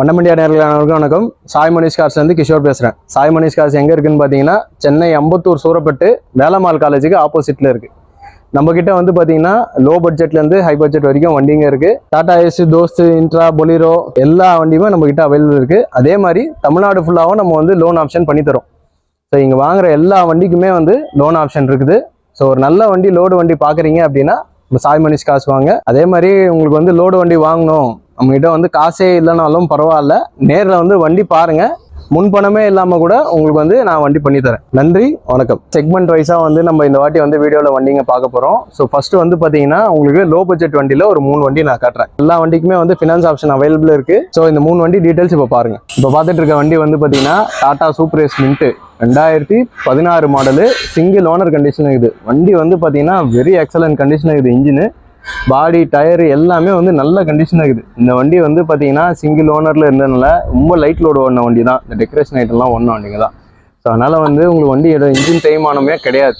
வண்ணமண்டியா நேர்களுக்கு வணக்கம். சாய் மணிஷ் கார்ஸ் வந்து கிஷோர் பேசுகிறேன். சாய் மணிஷ் கார்ஸ் எங்கே இருக்குன்னு பார்த்தீங்கன்னா சென்னை அம்பத்தூர் சூரப்பட்டு வேலம்மாள் காலேஜுக்கு ஆப்போசிட்டில் இருக்குது. நம்மக்கிட்ட வந்து பார்த்தீங்கன்னா லோ பட்ஜெட்லேருந்து ஹை பட்ஜெட் வரைக்கும் வண்டிங்க இருக்குது. டாடா ஏசி, தோஸ்து, இன்ட்ரா, பொலிரோ எல்லா வண்டியுமே நம்மக்கிட்ட அவைலபிள் இருக்குது. அதே மாதிரி தமிழ்நாடு ஃபுல்லாகவும் நம்ம வந்து லோன் ஆப்ஷன் பண்ணி தரோம். ஸோ இங்கே வாங்குற எல்லா வண்டிக்குமே வந்து லோன் ஆப்ஷன் இருக்குது. ஸோ ஒரு நல்ல வண்டி, லோடு வண்டி பார்க்குறீங்க அப்படின்னா சாய் மணிஷ் காசு வாங்க. அதே மாதிரி உங்களுக்கு வந்து லோடு வண்டி வாங்கணும், நம்மகிட்ட வந்து காசே இல்லைனாலும் பரவாயில்ல, நேரில் வந்து வண்டி பாருங்க, முன்பணமே இல்லாமல் கூட உங்களுக்கு வந்து நான் வண்டி பண்ணி தரேன். நன்றி, வணக்கம். செக்மெண்ட் வைஸாக வந்து நம்ம இந்த வாட்டி வந்து வீடியோவில் வண்டிங்க பார்க்க போகிறோம். ஸோ ஃபர்ஸ்ட் வந்து பார்த்தீங்கன்னா உங்களுக்கு லோ பட்ஜெட் வண்டியில் ஒரு 3 வண்டி நான் காட்டுறேன். எல்லா வண்டிக்குமே வந்து ஃபினான்ஸ் ஆப்ஷன் அவைலபிள் இருக்குது. ஸோ இந்த 3 வண்டி டீட்டெயில்ஸ் இப்போ பாருங்கள். இப்போ பார்த்துட்டு இருக்க வண்டி வந்து பார்த்தீங்கன்னா Tata Super Ace Mint 2016 model, single owner condition இருக்குது. வண்டி வந்து பார்த்தீங்கன்னா வெரி எக்ஸலன்ட் கண்டிஷன் இருக்குது. இன்ஜினு, பாடி, டயரு எல்லாமே வந்து நல்ல கண்டிஷன் இருக்குது. இந்த வண்டி வந்து பார்த்தீங்கன்னா சிங்கிள் ஓனரில் இருந்ததுனால ரொம்ப லைட் லோடு ஓடின வண்டி தான். இந்த டெக்கரேஷன் ஐட்டம்லாம் ஒன்றும் வண்டிங்க தான். ஸோ அதனால் வந்து உங்களுக்கு வண்டி இன்ஜின் தேய்மானமே கிடையாது.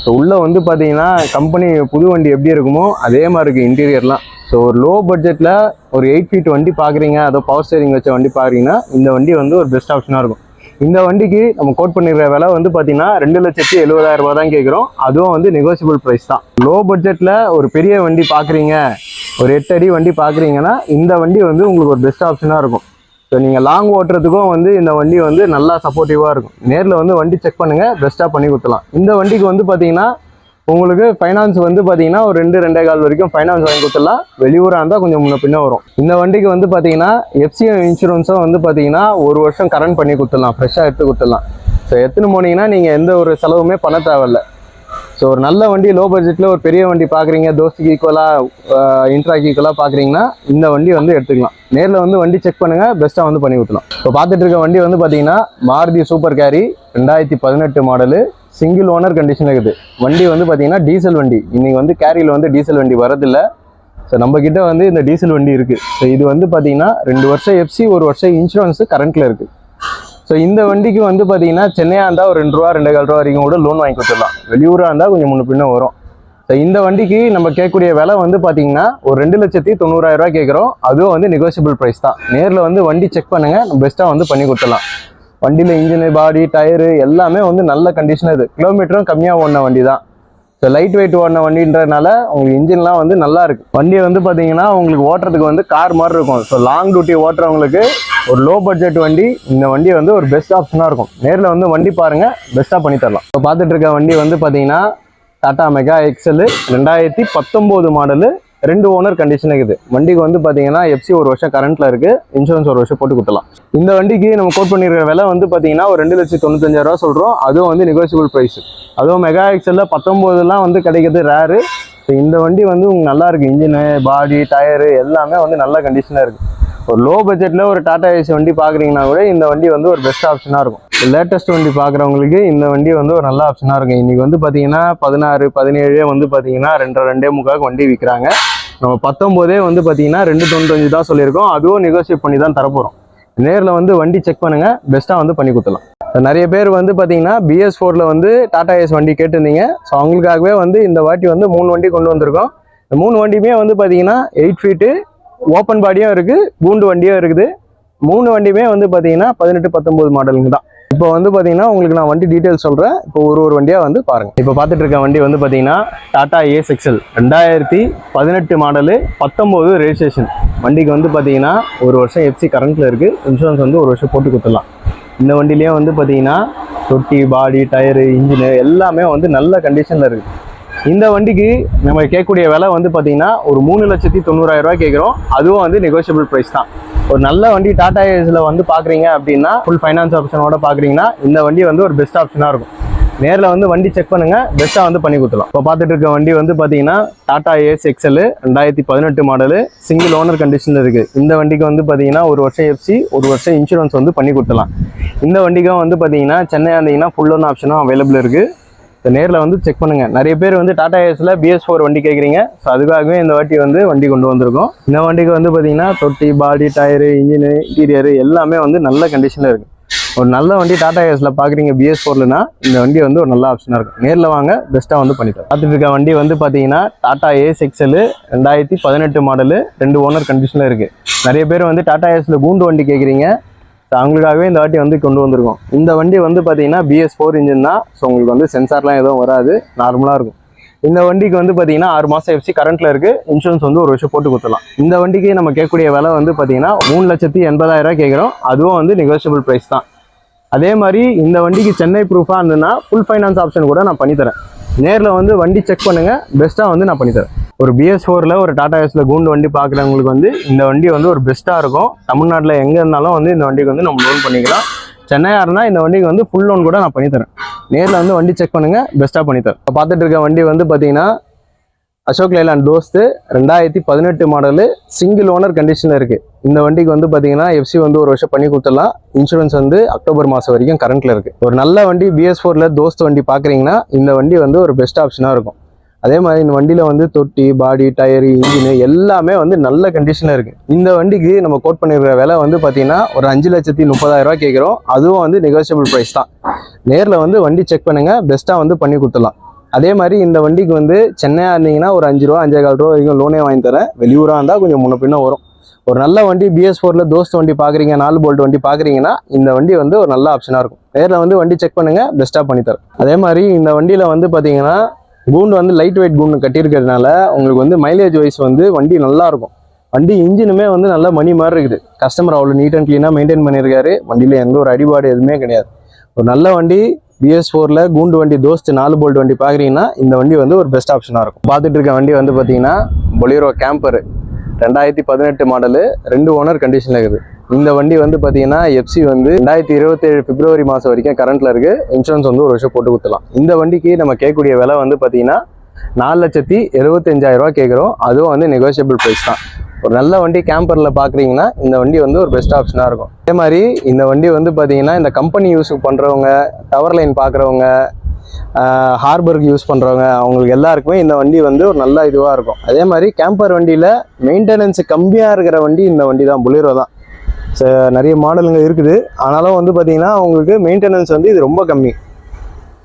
ஸோ உள்ளே வந்து பார்த்தீங்கன்னா கம்பெனி புது வண்டி எப்படி இருக்குமோ அதே மாதிரி இருக்குது இன்டீரியர்லாம். ஸோ ஒரு லோ பட்ஜெட்டில் ஒரு 8 ஃபீட் வண்டி பார்க்குறீங்க, அதோ பவர் ஸ்டேரிங் வச்ச வண்டி பார்க்குறீங்கன்னா இந்த வண்டி வந்து ஒரு பெஸ்ட் ஆப்ஷனாக இருக்கும். இந்த வண்டிக்கு நம்ம கோட் பண்ணிடுற விலை வந்து பார்த்தீங்கன்னா 2,70,000 ரூபா தான் கேட்குறோம். அதுவும் வந்து நெகோசியபிள் ப்ரைஸ் தான். லோ பட்ஜெட்டில் ஒரு பெரிய வண்டி பார்க்குறீங்க, ஒரு 8 அடி வண்டி பார்க்குறீங்கன்னா இந்த வண்டி வந்து உங்களுக்கு ஒரு பெஸ்ட் ஆப்ஷனாக இருக்கும். ஸோ நீங்கள் லாங் ஓட்டுறதுக்கும் வந்து இந்த வண்டி வந்து நல்லா சப்போர்ட்டிவாக இருக்கும். நேரில் வந்து வண்டி செக் பண்ணுங்கள், பெஸ்ட்டாக பண்ணி கொடுத்துலாம். இந்த வண்டிக்கு வந்து பார்த்தீங்கன்னா உங்களுக்கு ஃபைனான்ஸ் வந்து பார்த்தீங்கன்னா ஒரு 2-2.25 வரைக்கும் ஃபைனான்ஸ் வாங்கி கொடுத்துடலாம். வெளியூராக இருந்தால் கொஞ்சம் முன்ன பின்ன வரும். இந்த வண்டிக்கு வந்து பார்த்தீங்கன்னா எஃப்சிஎம் இன்சூரன்ஸும் வந்து பார்த்தீங்கன்னா 1 வருஷம் கரண்ட் பண்ணி கொடுத்துடலாம், ஃப்ரெஷ்ஷாக எடுத்து கொடுத்துடலாம். ஸோ எடுத்துன்னு போனீங்கன்னா நீங்கள் எந்த ஒரு செலவுமே பண்ண தேவையில்ல. ஸோ ஒரு நல்ல வண்டி லோ பட்ஜெட்டில் ஒரு பெரிய வண்டி பார்க்குறீங்க, தோஸ்துக்கு ஈக்குவலாக, இன்ட்ராக்கு ஈக்குவலாக பார்க்குறீங்கன்னா இந்த வண்டி வந்து எடுத்துக்கலாம். நேரில் வந்து வண்டி செக் பண்ணுங்கள், பெஸ்ட்டாக வந்து பண்ணி கொடுத்துலாம். இப்போ பார்த்துட்டு இருக்க வண்டி வந்து பார்த்தீங்கன்னா Maruti super carry 2018 model, single owner condition இருக்குது. வண்டி வந்து பார்த்தீங்கன்னா டீசல் வண்டி. இன்றைக்கி வந்து கேரியில் வந்து டீசல் வண்டி வரதில்லை. ஸோ நம்மக்கிட்ட வந்து இந்த டீசல் வண்டி இருக்குது. ஸோ இது வந்து பார்த்தீங்கன்னா 2 வருஷம் எஃப்சி, 1 வருஷம் இன்சூரன்ஸு கரண்ட்டில் இருக்குது. ஸோ இந்த வண்டிக்கு வந்து பார்த்தீங்கன்னா சென்னையாக இருந்தால் ஒரு 2 ரூபா 2.25 ரூபா வரைக்கும் கூட லோன் வாங்கி கொடுத்துடலாம். வெளியூராக இருந்தால் கொஞ்சம் முன்ன பின்ன வரும். ஸோ இந்த வண்டிக்கு நம்ம கேட்கக்கூடிய விலை வந்து பார்த்தீங்கன்னா ஒரு 2,90,000 ரூபா கேட்குறோம். அதுவும் வந்து நெகோசியபிள் ப்ரைஸ் தான். நேரில் வந்து வண்டி செக் பண்ணுங்கள், பெஸ்ட்டாக வந்து பண்ணி கொடுத்துடலாம். வண்டியில் இன்ஜினு, பாடி, டயரு எல்லாமே வந்து நல்ல கண்டிஷன். இது கிலோமீட்டரும் கம்மியாக ஓடின வண்டி தான். ஸோ லைட் வெயிட் ஓடின வண்டின்றதுனால உங்களுக்கு இன்ஜின்லாம் வந்து நல்லா இருக்குது. வண்டியை வந்து பார்த்தீங்கன்னா உங்களுக்கு ஓட்டுறதுக்கு வந்து கார் மாதிரி இருக்கும். ஸோ லாங் டியூட்டி ஓட்டுறவங்களுக்கு ஒரு லோ பட்ஜெட் வண்டி, இந்த வண்டி வந்து ஒரு பெஸ்ட் ஆப்ஷனாக இருக்கும். நேரில் வந்து வண்டி பாருங்கள், பெஸ்ட்டாக பண்ணி தரலாம். இப்போ பார்த்துட்டு இருக்க வண்டி வந்து பார்த்தீங்கன்னா Tata Mega XL 2019 model, 2 owner condition இருக்குது. வண்டிக்கு வந்து பார்த்தீங்கன்னா எஃப்சி 1 வருஷம் கரண்ட்டில் இருக்குது, இன்சூரன்ஸ் 1 வருஷம் போட்டு கொடுத்துலாம். இந்த வண்டிக்கு நம்ம கோட் பண்ணியிருக்கிற விலை வந்து பார்த்தீங்கன்னா ஒரு 2,95,000 ரூபா சொல்கிறோம். அதுவும் வந்து நெகோசியபிள் ப்ரைஸ். அதுவும் மெகா எக்ஸலில் 19 வந்து கிடைக்கிறது ரேரு. ஸோ இந்த வண்டி வந்து உங்களுக்கு நல்லா இருக்குது. இன்ஜினு, பாடி, டயரு எல்லாமே வந்து நல்ல கண்டிஷனாக இருக்குது. ஒரு லோ பட்ஜெட்டில் ஒரு டாடா ஏசி வண்டி பார்க்குறீங்கன்னா கூட இந்த வண்டி வந்து ஒரு பெஸ்ட் ஆப்ஷனாக இருக்கும். லேட்டஸ்ட் வண்டி பார்க்குறவங்களுக்கு இந்த வண்டி வந்து ஒரு நல்ல ஆப்ஷனாக இருக்கும். இன்றைக்கி வந்து பார்த்தீங்கன்னா 16, 17 வந்து பார்த்தீங்கன்னா 2.25 வண்டி விற்கிறாங்க. நம்ம 19 வந்து பார்த்தீங்கன்னா 2,95 தான் சொல்லியிருக்கோம். அதுவும் நெகோசியேட் பண்ணி தான் தரப்போகிறோம். நேரில் வந்து வண்டி செக் பண்ணுங்கள், பெஸ்ட்டாக வந்து பண்ணி கொடுத்துலாம். நிறைய பேர் வந்து பார்த்தீங்கன்னா BS4 வந்து டாடா ஏஸ் வண்டி கேட்டிருந்தீங்க. ஸோ அவங்களுக்காகவே வந்து இந்த வாட்டி வந்து 3 வண்டி கொண்டு வந்திருக்கோம். இந்த 3 வண்டியுமே வந்து பார்த்தீங்கன்னா 8 ஃபீட்டு ஓப்பன் பாடியும் இருக்குது, கூண்டு வண்டியும் இருக்குது. 3 வண்டியுமே வந்து பார்த்தீங்கன்னா 18, 19 மாடலுங்க தான். இப்போ வந்து பார்த்தீங்கன்னா உங்களுக்கு நான் வண்டி டீட்டெயில்ஸ் சொல்கிறேன். இப்போ ஒரு வண்டியாக வந்து பாருங்கள். இப்போ பார்த்துட்டு இருக்க வண்டி வந்து பார்த்தீங்கன்னா Tata Ace XL 2018 model, 19 registration. வண்டிக்கு வந்து பார்த்தீங்கன்னா 1 வருஷம் எஃப்சி கரண்ட்டில் இருக்குது, இன்சூரன்ஸ் வந்து 1 வருஷம் போட்டு கொடுத்துடலாம். இந்த வண்டிலேயே வந்து பார்த்தீங்கன்னா தொட்டி, பாடி, டயரு, இன்ஜினு எல்லாமே வந்து நல்ல கண்டிஷனில் இருக்குது. இந்த வண்டிக்கு நம்ம கேட்கக்கூடிய விலை வந்து பார்த்தீங்கன்னா ஒரு 3,90,000 ரூபா கேட்குறோம். அதுவும் வந்து நெகோசியபிள் ப்ரைஸ் தான். ஒரு நல்ல வண்டி டாடா ஏஸில் வந்து பார்க்குறீங்க அப்படின்னா, ஃபுல் ஃபைனான்ஸ் ஆப்ஷனோட பார்க்குறீங்கன்னா இந்த வண்டி வந்து ஒரு பெஸ்ட் ஆப்ஷனாக இருக்கும். நேரில் வந்து வண்டி செக் பண்ணுங்கள், பெஸ்ட்டாக வந்து பண்ணி கொடுத்துலாம். இப்போ பார்த்துட்டு இருக்க வண்டி வந்து பார்த்தீங்கன்னா Tata Ace XL 2018 model, single owner கண்டிஷனில் இருக்குது. இந்த வண்டிக்கு வந்து பார்த்தீங்கன்னா 1 வருஷம் எஃப்சி, 1 வருஷம் இன்சூரன்ஸ் வந்து பண்ணி கொடுத்துலாம். இந்த வண்டிக்கும் வந்து பார்த்தீங்கன்னா சென்னையாக இருந்தீங்கன்னா ஃபுல் லோன் ஆப்ஷனும் அவைலபிள் இருக்குது. நேரில் வந்து செக் பண்ணுங்கள். நிறைய பேர் வந்து டாடா ஏஸில் BS4 வண்டி கேட்குறீங்க. ஸோ அதுக்காகவே இந்த வாட்டி வந்து வண்டி கொண்டு வந்திருக்கோம். இந்த வண்டிக்கு வந்து பார்த்தீங்கன்னா தொட்டி, பாடி, டயரு, இன்ஜினு, இன்டீரியரு எல்லாமே வந்து நல்ல கண்டிஷனில் இருக்குது. ஒரு நல்ல வண்டி டாடா ஏஸ்ல பாக்குறீங்க BS4லனா இந்த வண்டி வந்து ஒரு நல்ல ஆப்ஷனா இருக்கும். நேர்ல வாங்க, பெஸ்ட்டா வந்து பண்ணித்தரோம். பார்த்துட்டு இருக்க வண்டி வந்து பாத்தீங்கன்னா Tata Ace XL 2018 model, 2 owner கண்டிஷன்ல இருக்கு. நிறைய பேர் வந்து டாடா ஏஸ்ல கூண்டு வண்டி கேக்குறீங்க. அவங்களுக்காகவே இந்த வாட்டி வந்து கொண்டு வந்திருக்கோம். இந்த வண்டி வந்து பாத்தீங்கன்னா BS4 இன்ஜின் தான். ஸோ உங்களுக்கு வந்து சென்சார்லாம் எதுவும் வராது, நார்மலா இருக்கும். இந்த வண்டிக்கு வந்து பாத்தீங்கன்னா 6 மாசம் எஃப்சி கரண்ட்ல இருக்கு. இன்சூரன்ஸ் வந்து 1 வருஷம் போட்டு கொடுத்துடலாம். இந்த வண்டிக்கு நம்ம கேட்கக்கூடிய விலை வந்து பாத்தீங்கன்னா 3,80,000 கேட்கிறோம். அதுவும் வந்து நெகோசியபிள் பிரைஸ் தான். அதே மாதிரி இந்த வண்டிக்கு சென்னை ப்ரூஃபா இருந்ததுன்னா ஃபுல் ஃபைனான்ஸ் ஆப்ஷன் கூட நான் பண்ணித்தரேன். நேரில் வந்து வண்டி செக் பண்ணுங்க, பெஸ்ட்டாக வந்து நான் பண்ணித்தரேன். ஒரு BS4ல ஒரு டாடா ஏஸ்ல கூண்டு வண்டி பார்க்குறவங்களுக்கு வந்து இந்த வண்டி வந்து ஒரு பெஸ்ட்டாக இருக்கும். தமிழ்நாட்டில் எங்கே இருந்தாலும் வந்து இந்த வண்டிக்கு வந்து நம்ம லோன் பண்ணிக்கலாம். சென்னையா இருந்தால் இந்த வண்டிக்கு வந்து ஃபுல் லோன் கூட நான் பண்ணித்தரேன். நேரில் வந்து வண்டி செக் பண்ணுங்க, பெஸ்ட்டாக பண்ணித்தரேன். இப்போ பார்த்துட்டு இருக்க வண்டி வந்து பார்த்தீங்கன்னா Ashok Leyland Dost 2018 model, single owner கண்டிஷனில் இருக்குது. இந்த வண்டிக்கு வந்து பார்த்தீங்கன்னா எஃப்சி வந்து 1 வருஷம் பண்ணி கொடுத்துடலாம். இன்சூரன்ஸ் வந்து அக்டோபர் மாதம் வரைக்கும் கரண்ட்டில் இருக்குது. ஒரு நல்ல வண்டி BS4ல தோஸ்த் வண்டி பார்க்குறீங்கன்னா இந்த வண்டி வந்து ஒரு பெஸ்ட் ஆப்ஷனாக இருக்கும். அதே மாதிரி இந்த வண்டியில் வந்து தொட்டி, பாடி, டயரு, இன்ஜினு எல்லாமே வந்து நல்ல கண்டிஷனில் இருக்குது. இந்த வண்டிக்கு நம்ம கோட் பண்ணியிருக்கிற விலை வந்து பார்த்தீங்கன்னா ஒரு 5,30,000 கேட்குறோம். அதுவும் வந்து நெகோசியபிள் ப்ரைஸ் தான். நேரில் வந்து வண்டி செக் பண்ணுங்கள், பெஸ்ட்டாக வந்து பண்ணி கொடுத்துடலாம். அதே மாதிரி இந்த வண்டிக்கு வந்து சென்னையாக இருந்தீங்கன்னா ஒரு 5 ரூபா 5,400 ரூபா வரைக்கும் லோனே வாங்கி தரேன். வெளியூராக இருந்தால் கொஞ்சம் முன்ன பின்ன வரும். ஒரு நல்ல வண்டி BS4ல தோஸ்த் வண்டி பார்க்குறீங்க, 4 போல்ட் வண்டி பார்க்குறீங்கன்னா இந்த வண்டி வந்து ஒரு நல்ல ஆப்ஷனாக இருக்கும். நேரில் வந்து வண்டி செக் பண்ணுங்கள், பெஸ்ட்டாக பண்ணித்தரேன். அதே மாதிரி இந்த வண்டியில் வந்து பார்த்தீங்கன்னா கூண்டு வந்து லைட் வெயிட் கூண்டு கட்டியிருக்கிறதுனால உங்களுக்கு வந்து மைலேஜ் வைஸ் வந்து வண்டி நல்லா இருக்கும். வண்டி இன்ஜினுமே வந்து நல்லா மணி மாதிரி இருக்குது. கஸ்டமர் அவ்வளோ நீட் அண்ட் க்ளீனாக மெயின்டைன் பண்ணியிருக்காரு. வண்டியில் எந்த ஒரு அடிபாடு எதுவுமே கிடையாது. ஒரு நல்ல வண்டி BS4ல கூண்டு வண்டி தோஸ்த் 4 போல்ட் வண்டி பார்க்குறீங்கன்னா இந்த வண்டி வந்து ஒரு பெஸ்ட் ஆப்ஷனாக இருக்கும். பார்த்துட்டு இருக்க வண்டி வந்து பார்த்தீங்கன்னா பொலிரோ கேம்பர் 2018 மாடலு, 2 ஓனர் கண்டிஷனில் இருக்குது. இந்த வண்டி வந்து பார்த்தீங்கன்னா எஃப்சி வந்து 2027 பிப்ரவரி மாதம் வரைக்கும் கரண்ட்டில் இருக்குது. இன்சூரன்ஸ் வந்து 1 வருஷம் போட்டு கொடுத்துலாம். இந்த வண்டிக்கு நம்ம கேட்கக்கூடிய விலை வந்து பார்த்தீங்கன்னா 4,75,000 கேட்குறோம். அதுவும் வந்து நெகோசியபிள் ப்ரைஸ் தான். ஒரு நல்ல வண்டி கேம்பரில் பார்க்குறீங்கன்னா இந்த வண்டி வந்து ஒரு பெஸ்ட் ஆப்ஷனாக இருக்கும். அதே மாதிரி இந்த வண்டி வந்து பார்த்தீங்கன்னா இந்த கம்பெனி யூஸ் பண்ணுறவங்க, டவர் லைன் பார்க்குறவங்க, ஹார்பருக்கு யூஸ் பண்ணுறவங்க, அவங்களுக்கு எல்லாருக்குமே இந்த வண்டி வந்து ஒரு நல்ல இதுவாக இருக்கும். அதே மாதிரி கேம்பர் வண்டியில் மெயின்டெனன்ஸ் கம்மியாக இருக்கிற வண்டி இந்த வண்டி தான், பொலிரோ தான். நிறைய மாடலுங்க இருக்குது. ஆனாலும் வந்து பார்த்தீங்கன்னா உங்களுக்கு மெயின்டெனன்ஸ் வந்து இது ரொம்ப கம்மி.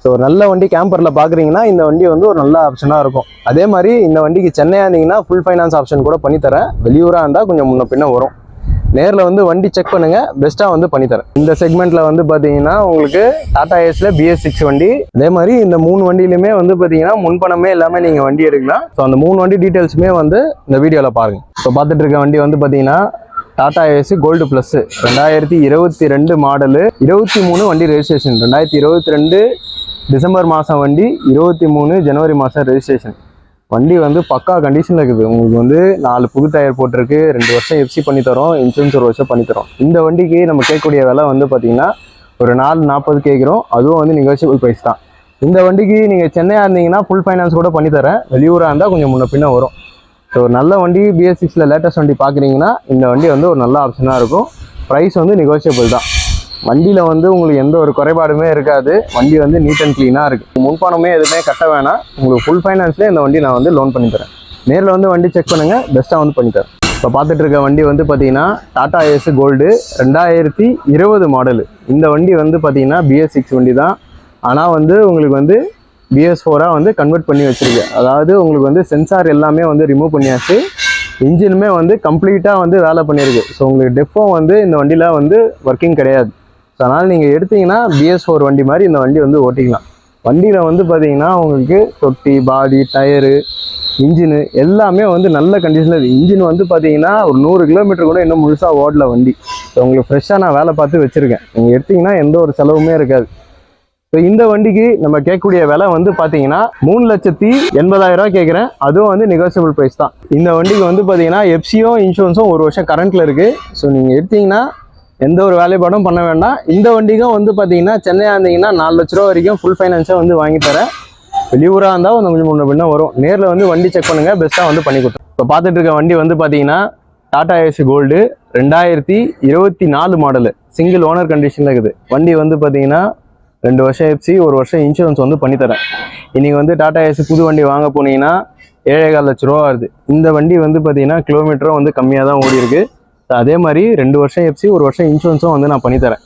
ஸோ ஒரு நல்ல வண்டி கேம்பரில் பார்க்குறீங்கன்னா இந்த வண்டி வந்து ஒரு நல்ல ஆப்ஷனாக இருக்கும். அதே மாதிரி இந்த வண்டிக்கு சென்னையாக இருந்தீங்கன்னா ஃபுல் ஃபைனான்ஸ் ஆப்ஷன் கூட பண்ணித்தரேன். வெளியூராக இருந்தால் கொஞ்சம் முன்ன பின்ன வரும். நேரில் வந்து வண்டி செக் பண்ணுங்கள், பெஸ்ட்டாக வந்து பண்ணித்தரேன். இந்த செக்மெண்ட்டில் வந்து பார்த்தீங்கன்னா உங்களுக்கு டாடா ஏஸ்ல BS6 வண்டி. அதே மாதிரி இந்த 3 வண்டியிலுமே வந்து பார்த்தீங்கன்னா முன்பணமே எல்லாமே நீங்கள் வண்டி எடுக்கலாம். ஸோ அந்த 3 வண்டி டீட்டெயில்ஸுமே வந்து இந்த வீடியோவில் பாருங்கள். ஸோ பார்த்துட்டு இருக்க வண்டி வந்து பார்த்தீங்கன்னா Tata Ace Gold Plus 2022 model, 23 வண்டி ரெஜிஸ்ட்ரேஷன். 2022 டிசம்பர் மாதம் வண்டி, 23 ஜனவரி மாதம் ரெஜிஸ்ட்ரேஷன். வண்டி வந்து பக்கா கண்டிஷனில் இருக்குது. உங்களுக்கு வந்து 4 புது டயர் போட்டிருக்கு, 2 வருஷம் எஃப்சி பண்ணி தரோம், இன்சூரன்ஸ் 1 வருஷம் பண்ணி தரோம். இந்த வண்டிக்கு நம்ம கேட்கக்கூடிய விலை வந்து பார்த்தீங்கன்னா ஒரு 4,40 கேட்குறோம். அதுவும் வந்து நெகோசியபிள் ப்ரைஸ் தான். இந்த வண்டிக்கு நீங்கள் சென்னையாக இருந்தீங்கன்னா ஃபுல் ஃபைனான்ஸ் கூட பண்ணித்தரேன். வெளியூராக இருந்தால் கொஞ்சம் முன்ன பின்ன வரும். ஸோ ஒரு நல்ல வண்டி BS6ல லேட்டஸ்ட் வண்டி பார்க்குறீங்கன்னா இந்த வண்டி வந்து ஒரு நல்ல ஆப்ஷனாக இருக்கும். ப்ரைஸ் வந்து நெகோசியபிள் தான். வண்டியில் வந்து உங்களுக்கு எந்த ஒரு குறைபாடுமே இருக்காது. வண்டி வந்து நீட் அண்ட் க்ளீனாக இருக்குது. முன்பணமே எதுவுமே கட்ட வேணாம். உங்களுக்கு ஃபுல் ஃபைனான்ஸ்லேயே இந்த வண்டி நான் வந்து லோன் பண்ணித்தரேன். நேரில் வந்து வண்டி செக் பண்ணுங்கள், பெஸ்ட்டாக வந்து பண்ணித்தரேன். இப்போ பார்த்துட்டு இருக்க வண்டி வந்து பார்த்தீங்கன்னா டாடா ஏஸ் கோல்டு 2020 மாடலு. இந்த வண்டி வந்து பார்த்தீங்கன்னா BS6 வண்டி தான். ஆனால் வந்து உங்களுக்கு வந்து BS4 வந்து கன்வெர்ட் பண்ணி வச்சிருக்கு. அதாவது உங்களுக்கு வந்து சென்சார் எல்லாமே வந்து ரிமூவ் பண்ணியாச்சு. இன்ஜினுமே வந்து கம்ப்ளீட்டாக வந்து வேலை பண்ணியிருக்கு. ஸோ உங்களுக்கு டெஃபும் வந்து இந்த வண்டியில் வந்து ஒர்க்கிங் கிடையாது. ஸோ அதனால் நீங்கள் எடுத்தீங்கன்னா BS4 வண்டி மாதிரி இந்த வண்டி வந்து ஓட்டிக்கலாம். வண்டியில் வந்து பார்த்தீங்கன்னா உங்களுக்கு தொட்டி, பாடி, டயரு, இன்ஜினு எல்லாமே வந்து நல்ல கண்டிஷனில் இருக்குது. இன்ஜின் வந்து பார்த்தீங்கன்னா ஒரு 100 கிலோமீட்டர் கூட இன்னும் முழுசாக ஓடல வண்டி. ஸோ உங்களுக்கு ஃப்ரெஷ்ஷாக நான் வேலை பார்த்து வச்சுருக்கேன். நீங்கள் எடுத்தீங்கன்னா எந்த ஒரு செலவுமே இருக்காது. ஸோ இந்த வண்டிக்கு நம்ம கேட்கக்கூடிய விலை வந்து பார்த்தீங்கன்னா 3,80,000 கேட்குறேன். அதுவும் வந்து நெகோசியபிள் ப்ரைஸ் தான். இந்த வண்டிக்கு வந்து பார்த்தீங்கன்னா எஃப்சியும் இன்சூரன்ஸும் 1 வருஷம் கரண்ட்டில் இருக்குது. ஸோ நீங்கள் எடுத்தீங்கன்னா எந்த ஒரு வேலைப்பாடும் பண்ண வேண்டாம். இந்த வண்டிக்கும் வந்து பார்த்தீங்கன்னா சென்னையாக இருந்தீங்கன்னா 4 லட்ச ரூபா வரைக்கும் ஃபுல் ஃபைனான்ஸாக வந்து வாங்கி தரேன். வெளியூராக இருந்தால் கொஞ்சம் முன்ன பின்ன வரும். நேரில் வந்து வண்டி செக் பண்ணுங்கள், பெஸ்ட்டாக வந்து பண்ணி கொடுத்துருவோம். இப்போ பார்த்துட்டு இருக்க வண்டி வந்து பார்த்தீங்கன்னா Tata Ace Gold 2024 model, single owner கண்டிஷனில் இருக்குது. வண்டி வந்து பார்த்தீங்கன்னா 2 வருஷம் எஃப்சி, 1 வருஷம் இன்சூரன்ஸ் வந்து பண்ணித்தரேன். இன்றைக்கி வந்து டாடா ஏஸ் புது வண்டி வாங்க போனீங்கன்னா 7,15 லட்ச ரூபா வருது. இந்த வண்டி வந்து பார்த்தீங்கன்னா கிலோமீட்டரும் வந்து கம்மியாக தான் ஓடி இருக்கு. அதே மாதிரி 2 வருஷம் எஃப்சி, 1 வருஷம் இன்சூரன்ஸும் வந்து நான் பண்ணித்தரேன்.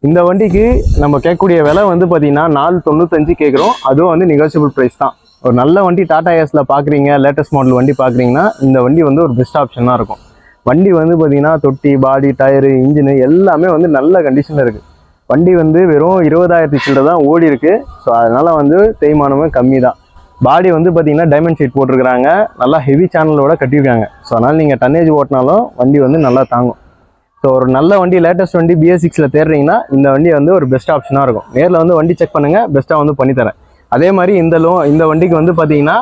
இந்த வண்டிக்கு நம்ம கேட்கக்கூடிய விலை வந்து பார்த்தீங்கன்னா 495 கேட்குறோம். அதுவும் வந்து நெகோசியபிள் ப்ரைஸ் தான். ஒரு நல்ல வண்டி டாடா ஏஸில் பார்க்குறீங்க, லேட்டஸ்ட் மாடல் வண்டி பார்க்குறீங்கன்னா இந்த வண்டி வந்து ஒரு பெஸ்ட் ஆப்ஷனாக இருக்கும். வண்டி வந்து பார்த்தீங்கன்னா தொட்டி, பாடி, டயரு, இன்ஜினு எல்லாமே வந்து நல்ல கண்டிஷனில் இருக்குது. வண்டி வந்து வெறும் 20,000 சில்லரை தான் ஓடி இருக்குது. ஸோ அதனால் வந்து தேய்மானமே கம்மி தான். பாடி வந்து பார்த்தீங்கன்னா டைமண்ட் ஷீட் போட்டிருக்கிறாங்க, நல்லா ஹெவி சேனலோட கட்டியிருக்காங்க. ஸோ அதனால் நீங்கள் டன்னேஜ் ஓட்டினாலும் வண்டி வந்து நல்லா தாங்கும். ஸோ ஒரு நல்ல வண்டி, லேட்டஸ்ட் வண்டி BS6 தேடுறீங்கன்னா இந்த வண்டி வந்து ஒரு பெஸ்ட் ஆப்ஷனாக இருக்கும். நேரில் வந்து வண்டி செக் பண்ணுங்கள், பெஸ்ட்டாக வந்து பண்ணித்தரேன். அதே மாதிரி இந்த வண்டிக்கு வந்து பார்த்தீங்கன்னா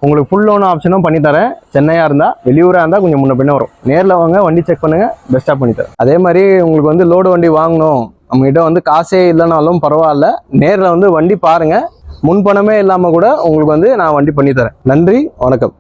உங்களுக்கு ஃபுல் லோன் ஆப்ஷனும் பண்ணித்தரேன். சென்னையாக இருந்தால், வெளியூராக இருந்தால் கொஞ்சம் முன்ன பின்ன வரும். நேரில் வாங்க, வண்டி செக் பண்ணுங்கள், பெஸ்ட்டாக பண்ணித்தரேன். அதே மாதிரி உங்களுக்கு வந்து லோடு வண்டி வாங்கணும், நம்மகிட்ட வந்து காசே இல்லைனாலும் பரவாயில்ல, நேரில் வந்து வண்டி பாருங்கள். முன்பணமே இல்லாமல் கூட உங்களுக்கு வந்து நான் வண்டி பண்ணித்தரேன். நன்றி, வணக்கம்.